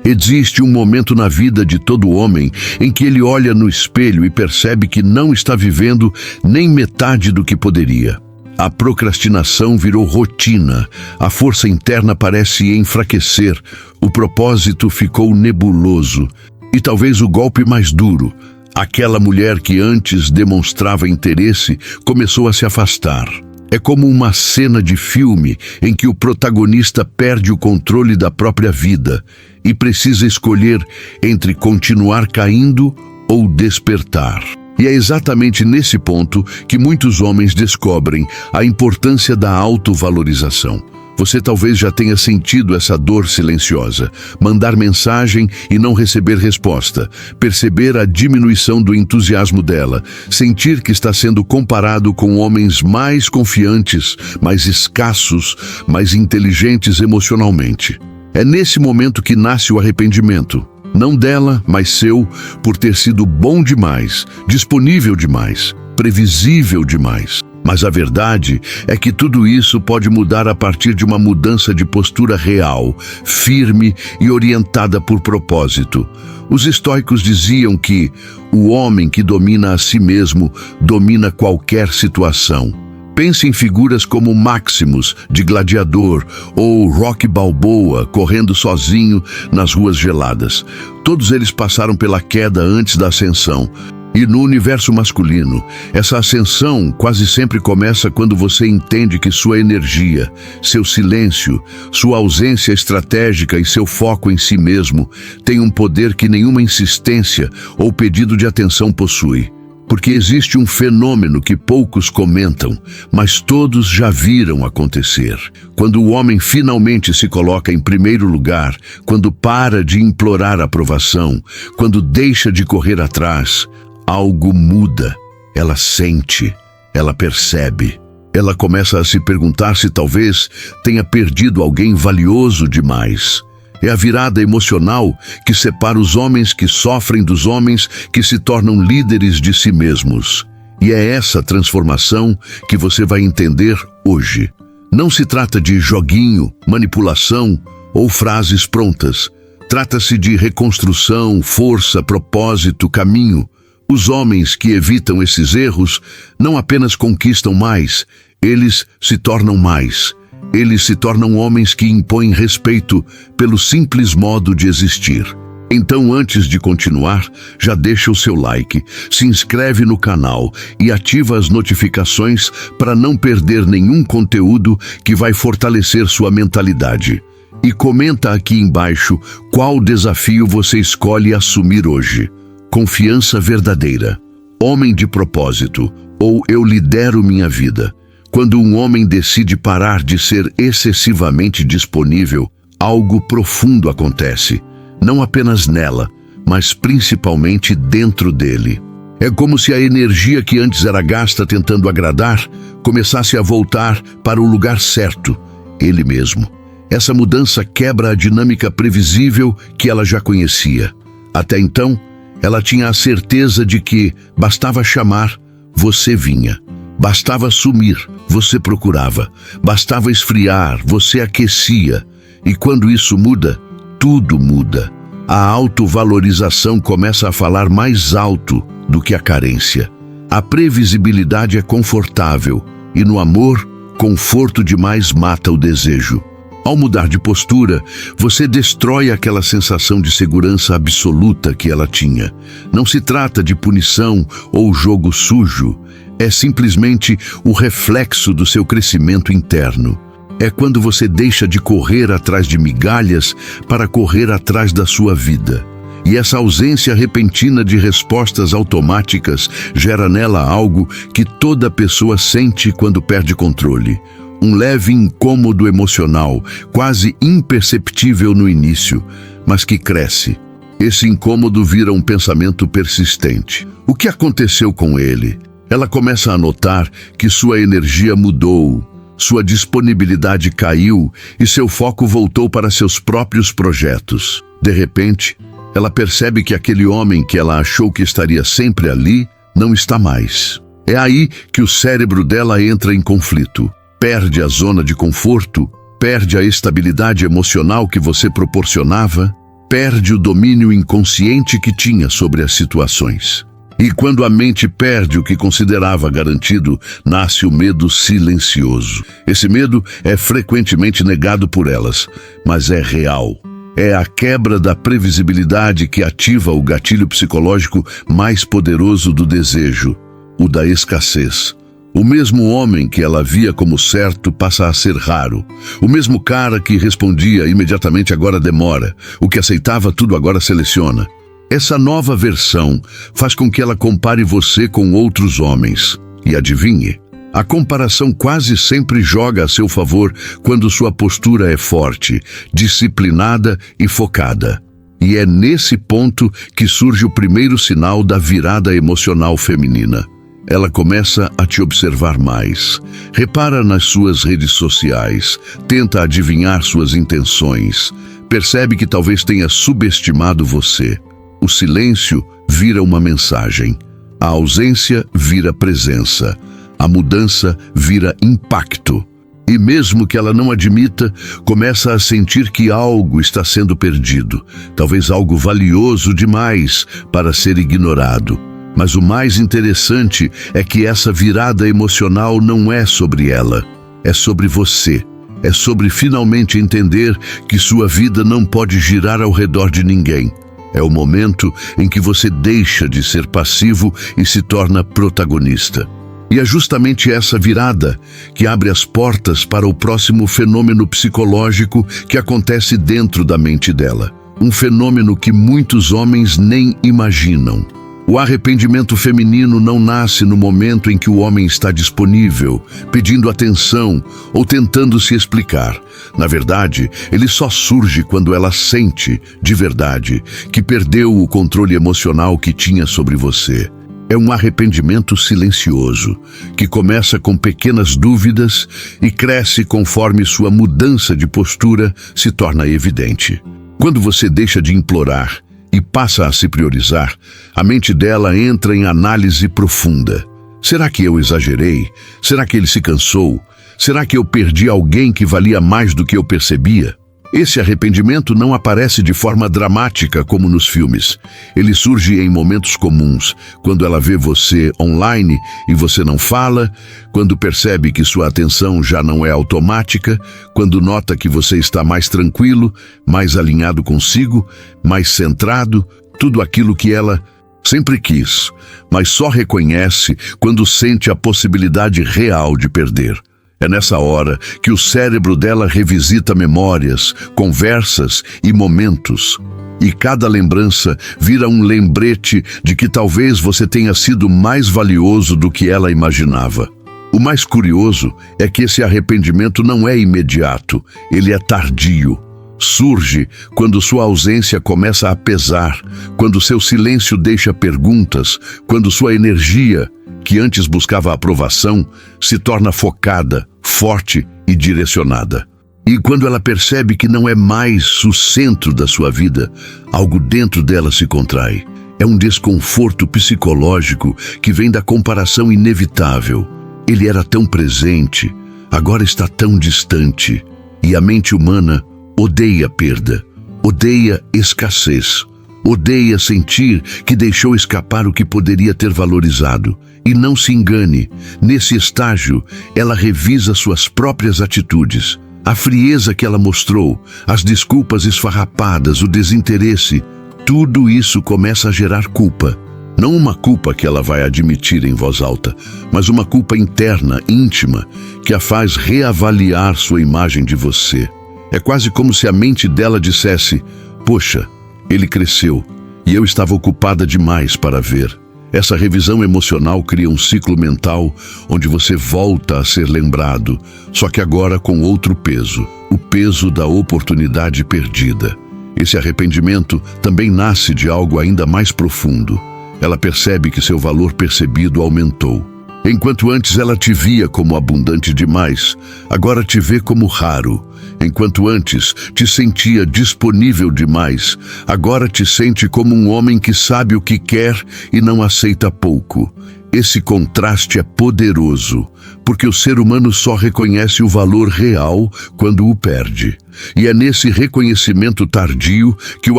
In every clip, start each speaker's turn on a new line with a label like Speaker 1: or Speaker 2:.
Speaker 1: Existe um momento na vida de todo homem em que ele olha no espelho e percebe que não está vivendo nem metade do que poderia. A procrastinação virou rotina, a força interna parece enfraquecer, o propósito ficou nebuloso. E talvez o golpe mais duro, aquela mulher que antes demonstrava interesse começou a se afastar. É como uma cena de filme em que o protagonista perde o controle da própria vida e precisa escolher entre continuar caindo ou despertar. E é exatamente nesse ponto que muitos homens descobrem a importância da autovalorização. Você talvez já tenha sentido essa dor silenciosa, mandar mensagem e não receber resposta, perceber a diminuição do entusiasmo dela, sentir que está sendo comparado com homens mais confiantes, mais escassos, mais inteligentes emocionalmente. É nesse momento que nasce o arrependimento. Não dela, mas seu, por ter sido bom demais, disponível demais, previsível demais. Mas a verdade é que tudo isso pode mudar a partir de uma mudança de postura real, firme e orientada por propósito. Os estoicos diziam que o homem que domina a si mesmo domina qualquer situação. Pense em figuras como Maximus, de Gladiador, ou Rocky Balboa, correndo sozinho nas ruas geladas. Todos eles passaram pela queda antes da ascensão. E no universo masculino, essa ascensão quase sempre começa quando você entende que sua energia, seu silêncio, sua ausência estratégica e seu foco em si mesmo têm um poder que nenhuma insistência ou pedido de atenção possui. Porque existe um fenômeno que poucos comentam, mas todos já viram acontecer. Quando o homem finalmente se coloca em primeiro lugar, quando para de implorar aprovação, quando deixa de correr atrás, algo muda. Ela sente, ela percebe. Ela começa a se perguntar se talvez tenha perdido alguém valioso demais. É a virada emocional que separa os homens que sofrem dos homens que se tornam líderes de si mesmos. E é essa transformação que você vai entender hoje. Não se trata de joguinho, manipulação ou frases prontas. Trata-se de reconstrução, força, propósito, caminho. Os homens que evitam esses erros não apenas conquistam mais, eles se tornam mais. Eles se tornam homens que impõem respeito pelo simples modo de existir. Então, antes de continuar, já deixa o seu like, se inscreve no canal e ativa as notificações para não perder nenhum conteúdo que vai fortalecer sua mentalidade. E comenta aqui embaixo qual desafio você escolhe assumir hoje. Confiança verdadeira, homem de propósito, ou eu lidero minha vida. Quando um homem decide parar de ser excessivamente disponível, algo profundo acontece, não apenas nela, mas principalmente dentro dele. É como se a energia que antes era gasta tentando agradar, começasse a voltar para o lugar certo, ele mesmo. Essa mudança quebra a dinâmica previsível que ela já conhecia. Até então, ela tinha a certeza de que bastava chamar, você vinha. Bastava sumir, você procurava. Bastava esfriar, você aquecia. E quando isso muda, tudo muda. A autovalorização começa a falar mais alto do que a carência. A previsibilidade é confortável, e no amor, conforto demais mata o desejo. Ao mudar de postura, você destrói aquela sensação de segurança absoluta que ela tinha. Não se trata de punição ou jogo sujo. É simplesmente o reflexo do seu crescimento interno. É quando você deixa de correr atrás de migalhas para correr atrás da sua vida. E essa ausência repentina de respostas automáticas gera nela algo que toda pessoa sente quando perde controle. Um leve incômodo emocional, quase imperceptível no início, mas que cresce. Esse incômodo vira um pensamento persistente. O que aconteceu com ele? Ela começa a notar que sua energia mudou, sua disponibilidade caiu e seu foco voltou para seus próprios projetos. De repente, ela percebe que aquele homem que ela achou que estaria sempre ali, não está mais. É aí que o cérebro dela entra em conflito. Perde a zona de conforto, perde a estabilidade emocional que você proporcionava, perde o domínio inconsciente que tinha sobre as situações. E quando a mente perde o que considerava garantido, nasce o medo silencioso. Esse medo é frequentemente negado por elas, mas é real. É a quebra da previsibilidade que ativa o gatilho psicológico mais poderoso do desejo, o da escassez. O mesmo homem que ela via como certo passa a ser raro. O mesmo cara que respondia imediatamente agora demora. O que aceitava tudo agora seleciona. Essa nova versão faz com que ela compare você com outros homens. E adivinhe, a comparação quase sempre joga a seu favor quando sua postura é forte, disciplinada e focada. E é nesse ponto que surge o primeiro sinal da virada emocional feminina. Ela começa a te observar mais, repara nas suas redes sociais, tenta adivinhar suas intenções, percebe que talvez tenha subestimado você. O silêncio vira uma mensagem, a ausência vira presença, a mudança vira impacto. E mesmo que ela não admita, começa a sentir que algo está sendo perdido, talvez algo valioso demais para ser ignorado. Mas o mais interessante é que essa virada emocional não é sobre ela, é sobre você. É sobre finalmente entender que sua vida não pode girar ao redor de ninguém. É o momento em que você deixa de ser passivo e se torna protagonista. E é justamente essa virada que abre as portas para o próximo fenômeno psicológico que acontece dentro da mente dela. Um fenômeno que muitos homens nem imaginam. O arrependimento feminino não nasce no momento em que o homem está disponível, pedindo atenção ou tentando se explicar. Na verdade, ele só surge quando ela sente, de verdade, que perdeu o controle emocional que tinha sobre você. É um arrependimento silencioso, que começa com pequenas dúvidas e cresce conforme sua mudança de postura se torna evidente. Quando você deixa de implorar e passa a se priorizar, a mente dela entra em análise profunda. Será que eu exagerei? Será que ele se cansou? Será que eu perdi alguém que valia mais do que eu percebia? Esse arrependimento não aparece de forma dramática como nos filmes. Ele surge em momentos comuns, quando ela vê você online e você não fala, quando percebe que sua atenção já não é automática, quando nota que você está mais tranquilo, mais alinhado consigo, mais centrado, tudo aquilo que ela sempre quis, mas só reconhece quando sente a possibilidade real de perder. É nessa hora que o cérebro dela revisita memórias, conversas e momentos. E cada lembrança vira um lembrete de que talvez você tenha sido mais valioso do que ela imaginava. O mais curioso é que esse arrependimento não é imediato, ele é tardio. Surge quando sua ausência começa a pesar, quando seu silêncio deixa perguntas, quando sua energia, que antes buscava aprovação, se torna focada, forte e direcionada. E quando ela percebe que não é mais o centro da sua vida, algo dentro dela se contrai. É um desconforto psicológico que vem da comparação inevitável. Ele era tão presente, agora está tão distante. E a mente humana odeia perda, odeia escassez, odeia sentir que deixou escapar o que poderia ter valorizado. E não se engane, nesse estágio, ela revisa suas próprias atitudes. A frieza que ela mostrou, as desculpas esfarrapadas, o desinteresse, tudo isso começa a gerar culpa. Não uma culpa que ela vai admitir em voz alta, mas uma culpa interna, íntima, que a faz reavaliar sua imagem de você. É quase como se a mente dela dissesse: poxa, ele cresceu e eu estava ocupada demais para ver. Essa revisão emocional cria um ciclo mental onde você volta a ser lembrado, só que agora com outro peso, o peso da oportunidade perdida. Esse arrependimento também nasce de algo ainda mais profundo. Ela percebe que seu valor percebido aumentou. Enquanto antes ela te via como abundante demais, agora te vê como raro. Enquanto antes te sentia disponível demais, agora te sente como um homem que sabe o que quer e não aceita pouco. Esse contraste é poderoso, porque o ser humano só reconhece o valor real quando o perde. E é nesse reconhecimento tardio que o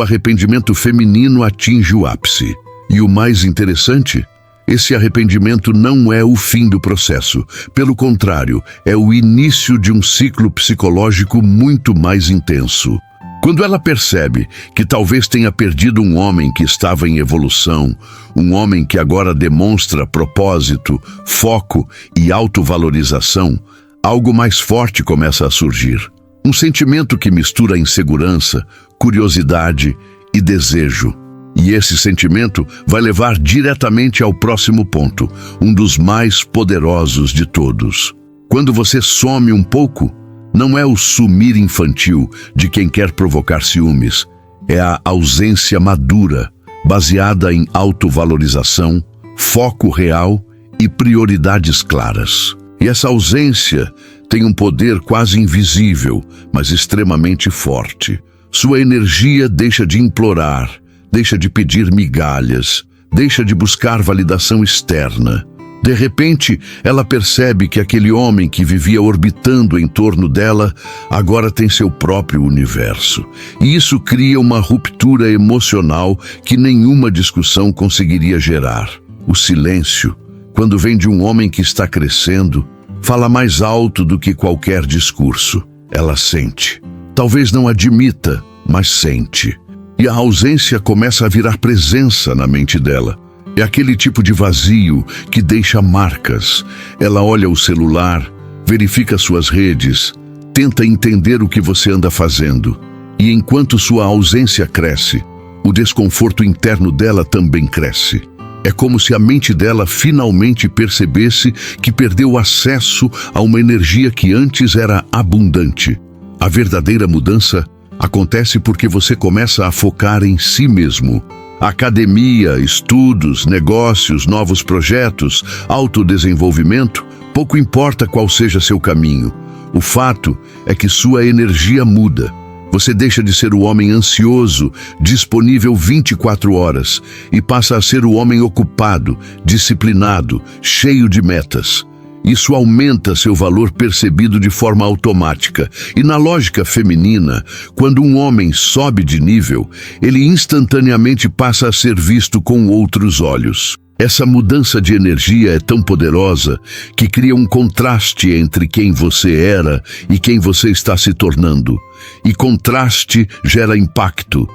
Speaker 1: arrependimento feminino atinge o ápice. E o mais interessante, esse arrependimento não é o fim do processo. Pelo contrário, é o início de um ciclo psicológico muito mais intenso. Quando ela percebe que talvez tenha perdido um homem que estava em evolução, um homem que agora demonstra propósito, foco e autovalorização, algo mais forte começa a surgir. Um sentimento que mistura insegurança, curiosidade e desejo. E esse sentimento vai levar diretamente ao próximo ponto, um dos mais poderosos de todos. Quando você some um pouco, não é o sumir infantil de quem quer provocar ciúmes, é a ausência madura, baseada em autovalorização, foco real e prioridades claras. E essa ausência tem um poder quase invisível, mas extremamente forte. Sua energia deixa de implorar, deixa de pedir migalhas, deixa de buscar validação externa. De repente, ela percebe que aquele homem que vivia orbitando em torno dela agora tem seu próprio universo. E isso cria uma ruptura emocional que nenhuma discussão conseguiria gerar. O silêncio, quando vem de um homem que está crescendo, fala mais alto do que qualquer discurso. Ela sente. Talvez não admita, mas sente. E a ausência começa a virar presença na mente dela. É aquele tipo de vazio que deixa marcas. Ela olha o celular, verifica suas redes, tenta entender o que você anda fazendo. E enquanto sua ausência cresce, o desconforto interno dela também cresce. É como se a mente dela finalmente percebesse que perdeu acesso a uma energia que antes era abundante. A verdadeira mudança acontece porque você começa a focar em si mesmo. Academia, estudos, negócios, novos projetos, autodesenvolvimento, pouco importa qual seja seu caminho. O fato é que sua energia muda. Você deixa de ser o homem ansioso, disponível 24 horas, e passa a ser o homem ocupado, disciplinado, cheio de metas. Isso aumenta seu valor percebido de forma automática. E na lógica feminina, quando um homem sobe de nível, ele instantaneamente passa a ser visto com outros olhos. Essa mudança de energia é tão poderosa que cria um contraste entre quem você era e quem você está se tornando. E contraste gera impacto.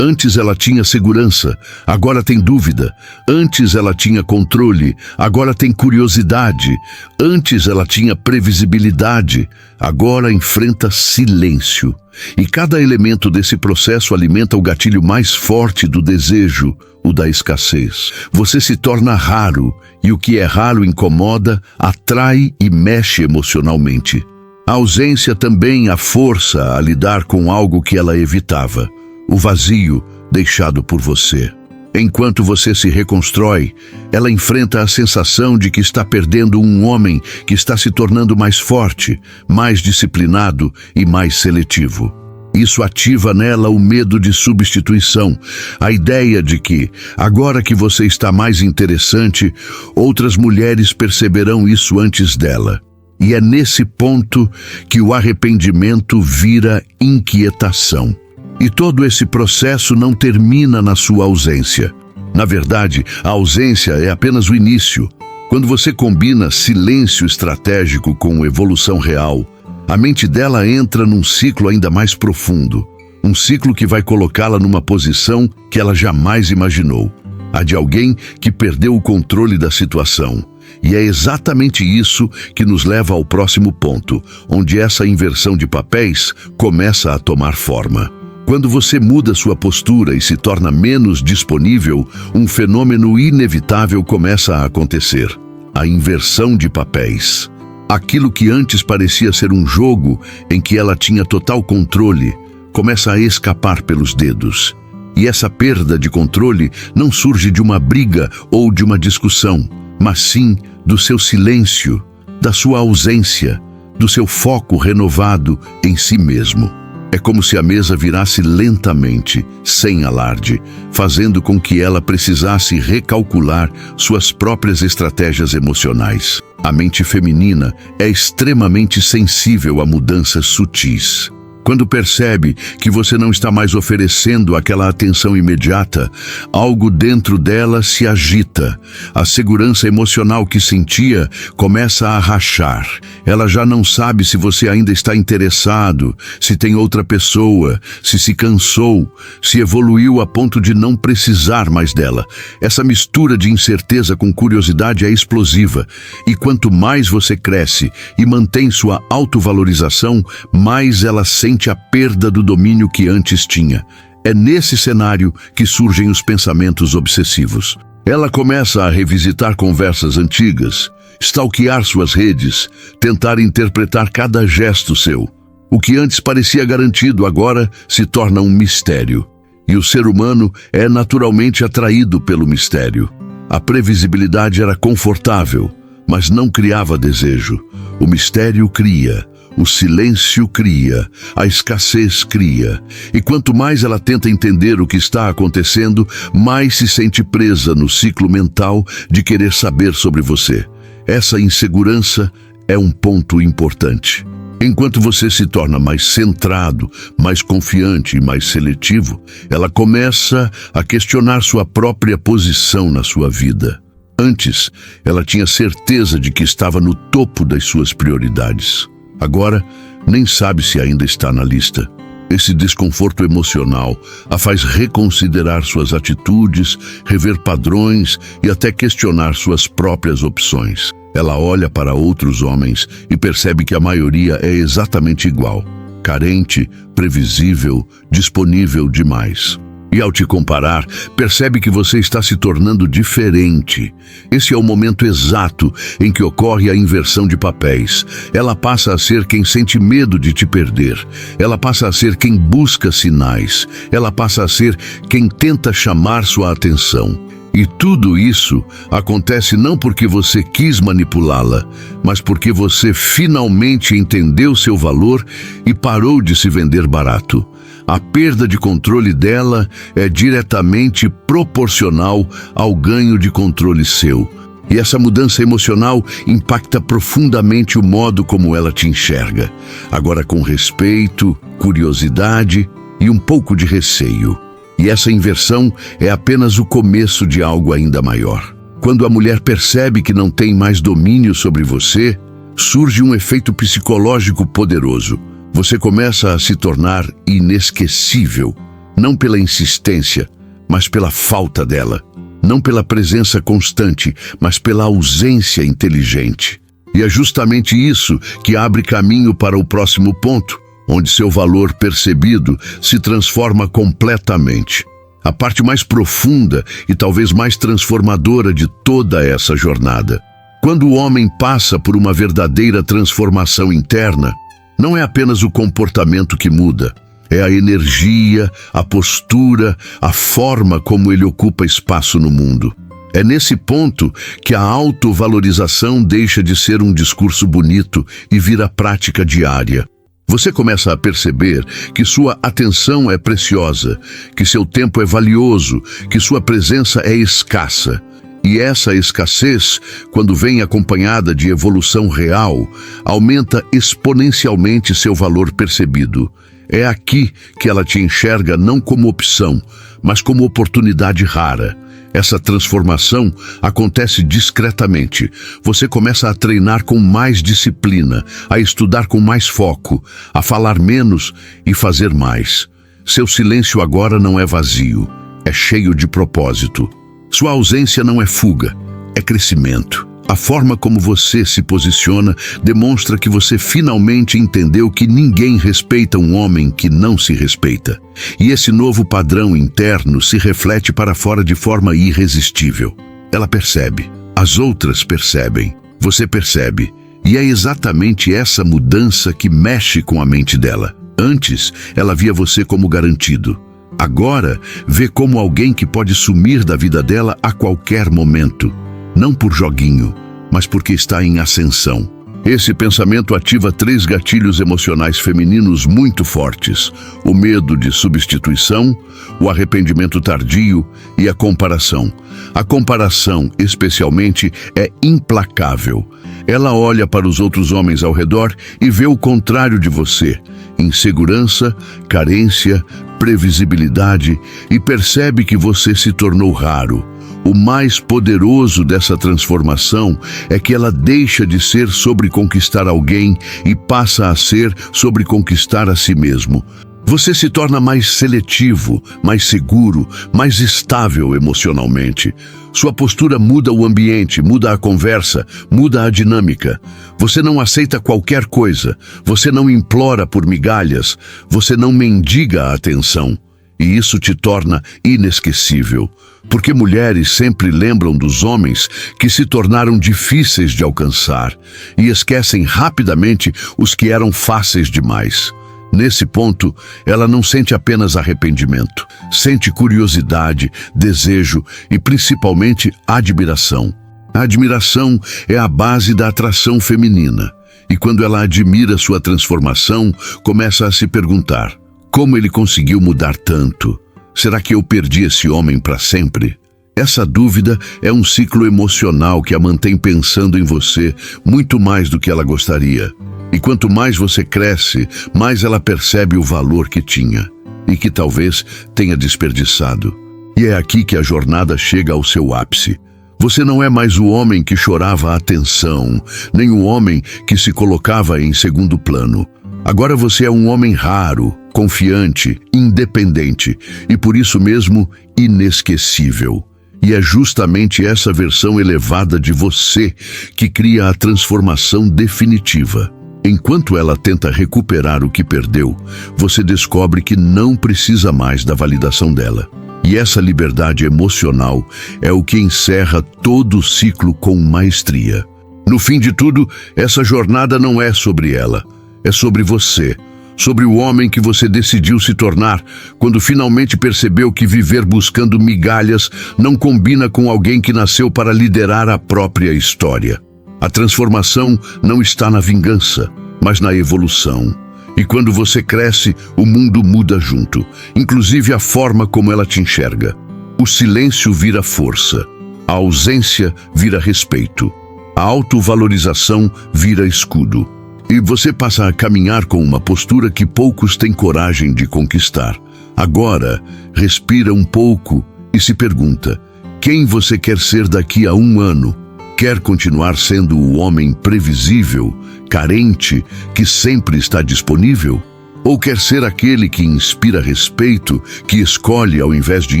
Speaker 1: Antes ela tinha segurança, agora tem dúvida. Antes ela tinha controle, agora tem curiosidade. Antes ela tinha previsibilidade, agora enfrenta silêncio. E cada elemento desse processo alimenta o gatilho mais forte do desejo, o da escassez. Você se torna raro, e o que é raro incomoda, atrai e mexe emocionalmente. A ausência também a força a lidar com algo que ela evitava. O vazio deixado por você. Enquanto você se reconstrói, ela enfrenta a sensação de que está perdendo um homem que está se tornando mais forte, mais disciplinado e mais seletivo. Isso ativa nela o medo de substituição, a ideia de que, agora que você está mais interessante, outras mulheres perceberão isso antes dela. E é nesse ponto que o arrependimento vira inquietação. E todo esse processo não termina na sua ausência. Na verdade, a ausência é apenas o início. Quando você combina silêncio estratégico com evolução real, a mente dela entra num ciclo ainda mais profundo. Um ciclo que vai colocá-la numa posição que ela jamais imaginou. A de alguém que perdeu o controle da situação. E é exatamente isso que nos leva ao próximo ponto, onde essa inversão de papéis começa a tomar forma. Quando você muda sua postura e se torna menos disponível, um fenômeno inevitável começa a acontecer: a inversão de papéis. Aquilo que antes parecia ser um jogo em que ela tinha total controle, começa a escapar pelos dedos. E essa perda de controle não surge de uma briga ou de uma discussão, mas sim do seu silêncio, da sua ausência, do seu foco renovado em si mesmo. É como se a mesa virasse lentamente, sem alarde, fazendo com que ela precisasse recalcular suas próprias estratégias emocionais. A mente feminina é extremamente sensível a mudanças sutis. Quando percebe que você não está mais oferecendo aquela atenção imediata, algo dentro dela se agita. A segurança emocional que sentia começa a rachar. Ela já não sabe se você ainda está interessado, se tem outra pessoa, se cansou, se evoluiu a ponto de não precisar mais dela. Essa mistura de incerteza com curiosidade é explosiva. E quanto mais você cresce e mantém sua autovalorização, mais ela sente a perda do domínio que antes tinha. É nesse cenário que surgem os pensamentos obsessivos. Ela começa a revisitar conversas antigas, stalkear suas redes, tentar interpretar cada gesto seu. O que antes parecia garantido agora se torna um mistério. E o ser humano é naturalmente atraído pelo mistério. A previsibilidade era confortável, mas não criava desejo. O mistério cria. O silêncio cria, a escassez cria, e quanto mais ela tenta entender o que está acontecendo, mais se sente presa no ciclo mental de querer saber sobre você. Essa insegurança é um ponto importante. Enquanto você se torna mais centrado, mais confiante e mais seletivo, ela começa a questionar sua própria posição na sua vida. Antes, ela tinha certeza de que estava no topo das suas prioridades. Agora, nem sabe se ainda está na lista. Esse desconforto emocional a faz reconsiderar suas atitudes, rever padrões e até questionar suas próprias opções. Ela olha para outros homens e percebe que a maioria é exatamente igual. Carente, previsível, disponível demais. E ao te comparar, percebe que você está se tornando diferente. Esse é o momento exato em que ocorre a inversão de papéis. Ela passa a ser quem sente medo de te perder. Ela passa a ser quem busca sinais. Ela passa a ser quem tenta chamar sua atenção. E tudo isso acontece não porque você quis manipulá-la, mas porque você finalmente entendeu seu valor e parou de se vender barato. A perda de controle dela é diretamente proporcional ao ganho de controle seu. E essa mudança emocional impacta profundamente o modo como ela te enxerga. Agora com respeito, curiosidade e um pouco de receio. E essa inversão é apenas o começo de algo ainda maior. Quando a mulher percebe que não tem mais domínio sobre você, surge um efeito psicológico poderoso. Você começa a se tornar inesquecível, não pela insistência, mas pela falta dela. Não pela presença constante, mas pela ausência inteligente. E é justamente isso que abre caminho para o próximo ponto, onde seu valor percebido se transforma completamente. A parte mais profunda e talvez mais transformadora de toda essa jornada. Quando o homem passa por uma verdadeira transformação interna, não é apenas o comportamento que muda, é a energia, a postura, a forma como ele ocupa espaço no mundo. É nesse ponto que a autovalorização deixa de ser um discurso bonito e vira prática diária. Você começa a perceber que sua atenção é preciosa, que seu tempo é valioso, que sua presença é escassa. E essa escassez, quando vem acompanhada de evolução real, aumenta exponencialmente seu valor percebido. É aqui que ela te enxerga não como opção, mas como oportunidade rara. Essa transformação acontece discretamente. Você começa a treinar com mais disciplina, a estudar com mais foco, a falar menos e fazer mais. Seu silêncio agora não é vazio, é cheio de propósito. Sua ausência não é fuga, é crescimento. A forma como você se posiciona demonstra que você finalmente entendeu que ninguém respeita um homem que não se respeita. E esse novo padrão interno se reflete para fora de forma irresistível. Ela percebe, as outras percebem, você percebe. E é exatamente essa mudança que mexe com a mente dela. Antes, ela via você como garantido. Agora, vê como alguém que pode sumir da vida dela a qualquer momento. Não por joguinho, mas porque está em ascensão. Esse pensamento ativa 3 gatilhos emocionais femininos muito fortes: o medo de substituição, o arrependimento tardio e a comparação. A comparação, especialmente, é implacável. Ela olha para os outros homens ao redor e vê o contrário de você: insegurança, carência, previsibilidade, e percebe que você se tornou raro. O mais poderoso dessa transformação é que ela deixa de ser sobre conquistar alguém e passa a ser sobre conquistar a si mesmo. Você se torna mais seletivo, mais seguro, mais estável emocionalmente. Sua postura muda o ambiente, muda a conversa, muda a dinâmica. Você não aceita qualquer coisa, você não implora por migalhas, você não mendiga a atenção. E isso te torna inesquecível. Porque mulheres sempre lembram dos homens que se tornaram difíceis de alcançar e esquecem rapidamente os que eram fáceis demais. Nesse ponto, ela não sente apenas arrependimento, sente curiosidade, desejo e principalmente admiração. A admiração é a base da atração feminina. E quando ela admira sua transformação, começa a se perguntar: como ele conseguiu mudar tanto? Será que eu perdi esse homem para sempre? Essa dúvida é um ciclo emocional que a mantém pensando em você muito mais do que ela gostaria. E quanto mais você cresce, mais ela percebe o valor que tinha e que talvez tenha desperdiçado. E é aqui que a jornada chega ao seu ápice. Você não é mais o homem que chorava a atenção, nem o homem que se colocava em segundo plano. Agora você é um homem raro, confiante, independente e por isso mesmo inesquecível. E é justamente essa versão elevada de você que cria a transformação definitiva. Enquanto ela tenta recuperar o que perdeu, você descobre que não precisa mais da validação dela. E essa liberdade emocional é o que encerra todo o ciclo com maestria. No fim de tudo, essa jornada não é sobre ela, é sobre você. Sobre o homem que você decidiu se tornar quando finalmente percebeu que viver buscando migalhas não combina com alguém que nasceu para liderar a própria história. A transformação não está na vingança, mas na evolução. E quando você cresce, o mundo muda junto, inclusive a forma como ela te enxerga. O silêncio vira força, a ausência vira respeito, a autovalorização vira escudo. E você passa a caminhar com uma postura que poucos têm coragem de conquistar. Agora, respira um pouco e se pergunta: quem você quer ser daqui a 1 ano? Quer continuar sendo o homem previsível, carente, que sempre está disponível? Ou quer ser aquele que inspira respeito, que escolhe ao invés de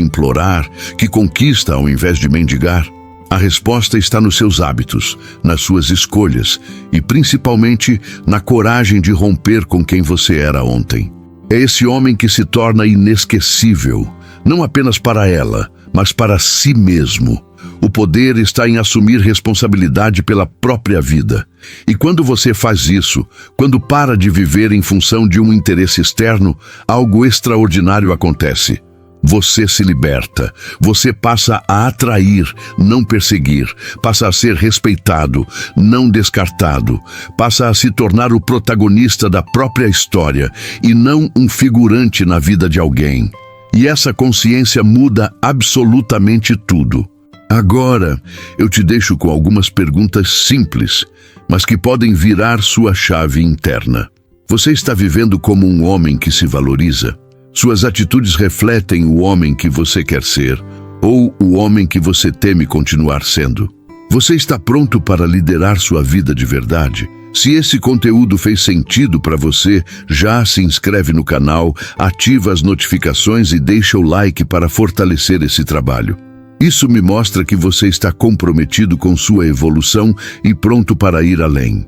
Speaker 1: implorar, que conquista ao invés de mendigar? A resposta está nos seus hábitos, nas suas escolhas e principalmente na coragem de romper com quem você era ontem. É esse homem que se torna inesquecível, não apenas para ela, mas para si mesmo. O poder está em assumir responsabilidade pela própria vida. E quando você faz isso, quando para de viver em função de um interesse externo, algo extraordinário acontece. Você se liberta, você passa a atrair, não perseguir, passa a ser respeitado, não descartado, passa a se tornar o protagonista da própria história e não um figurante na vida de alguém. E essa consciência muda absolutamente tudo. Agora, eu te deixo com algumas perguntas simples, mas que podem virar sua chave interna. Você está vivendo como um homem que se valoriza? Suas atitudes refletem o homem que você quer ser ou o homem que você teme continuar sendo? Você está pronto para liderar sua vida de verdade? Se esse conteúdo fez sentido para você, já se inscreve no canal, ativa as notificações e deixa o like para fortalecer esse trabalho. Isso me mostra que você está comprometido com sua evolução e pronto para ir além.